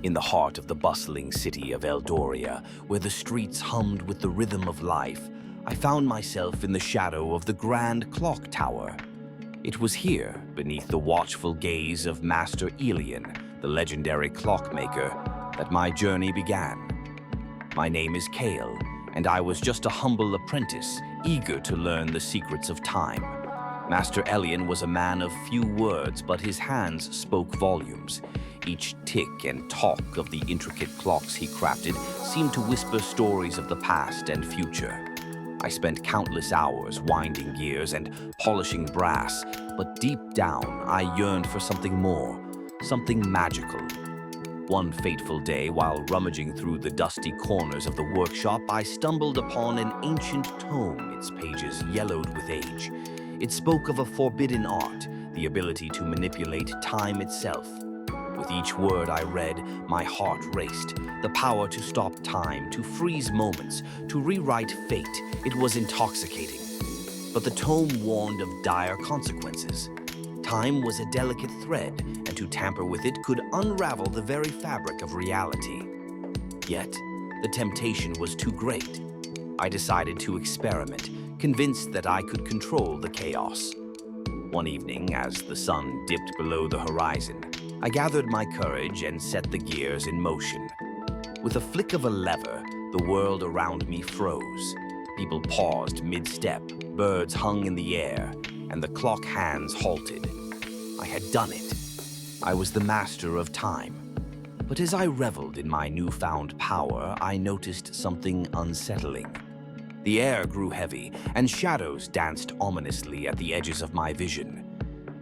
In the heart of the bustling city of Eldoria, where the streets hummed with the rhythm of life, I found myself in the shadow of the grand clock tower. It was here, beneath the watchful gaze of Master Elian, the legendary clockmaker, that my journey began. My name is Kale, and I was just a humble apprentice, eager to learn the secrets of time. Master Elian was a man of few words, but his hands spoke volumes. Each tick and talk of the intricate clocks he crafted seemed to whisper stories of the past and future. I spent countless hours winding gears and polishing brass, but deep down I yearned for something more, something magical. One fateful day, while rummaging through the dusty corners of the workshop, I stumbled upon an ancient tome, its pages yellowed with age. It spoke of a forbidden art, the ability to manipulate time itself. With each word I read, my heart raced. The power to stop time, to freeze moments, to rewrite fate. It was intoxicating. But the tome warned of dire consequences. Time was a delicate thread, and to tamper with it could unravel the very fabric of reality. Yet, the temptation was too great. I decided to experiment, convinced that I could control the chaos. One evening, as the sun dipped below the horizon, I gathered my courage and set the gears in motion. With a flick of a lever, the world around me froze. People paused mid-step, birds hung in the air, and the clock hands halted. I had done it. I was the master of time. But as I reveled in my newfound power, I noticed something unsettling. The air grew heavy, and shadows danced ominously at the edges of my vision.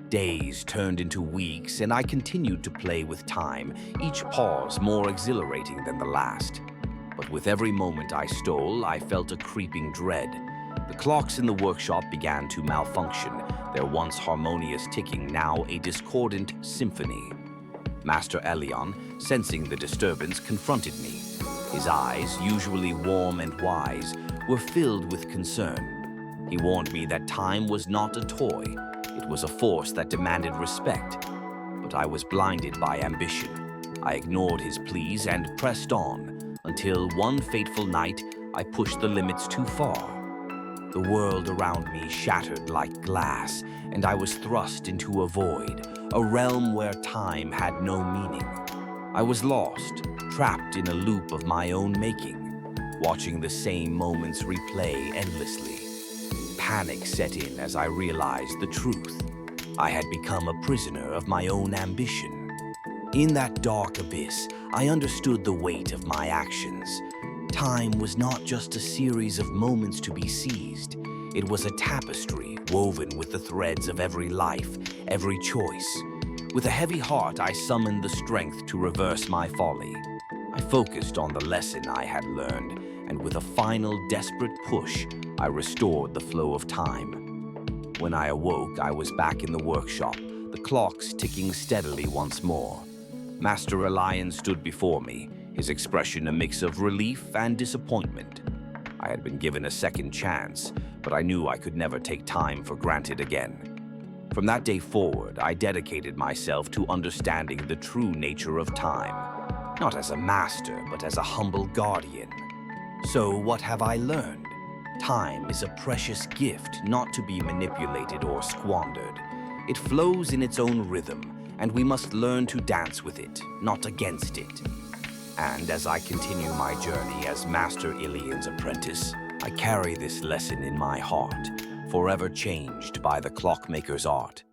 Days turned into weeks, and I continued to play with time, each pause more exhilarating than the last. But with every moment I stole, I felt a creeping dread. The clocks in the workshop began to malfunction, their once harmonious ticking now a discordant symphony. Master Elian, sensing the disturbance, confronted me. His eyes, usually warm and wise, were filled with concern. He warned me that time was not a toy. It was a force that demanded respect. But I was blinded by ambition. I ignored his pleas and pressed on, until one fateful night I pushed the limits too far. The world around me shattered like glass, and I was thrust into a void, a realm where time had no meaning. I was lost, trapped in a loop of my own making, watching the same moments replay endlessly. Panic set in as I realized the truth. I had become a prisoner of my own ambition. In that dark abyss, I understood the weight of my actions. Time was not just a series of moments to be seized. It was a tapestry woven with the threads of every life, every choice. With a heavy heart, I summoned the strength to reverse my folly. I focused on the lesson I had learned, and with a final desperate push, I restored the flow of time. When I awoke, I was back in the workshop, the clocks ticking steadily once more. Master Elian stood before me, his expression a mix of relief and disappointment. I had been given a second chance, but I knew I could never take time for granted again. From that day forward, I dedicated myself to understanding the true nature of time, not as a master, but as a humble guardian. So what have I learned? Time is a precious gift not to be manipulated or squandered. It flows in its own rhythm, and we must learn to dance with it, not against it. And as I continue my journey as Master Elian's apprentice, I carry this lesson in my heart, forever changed by the clockmaker's art.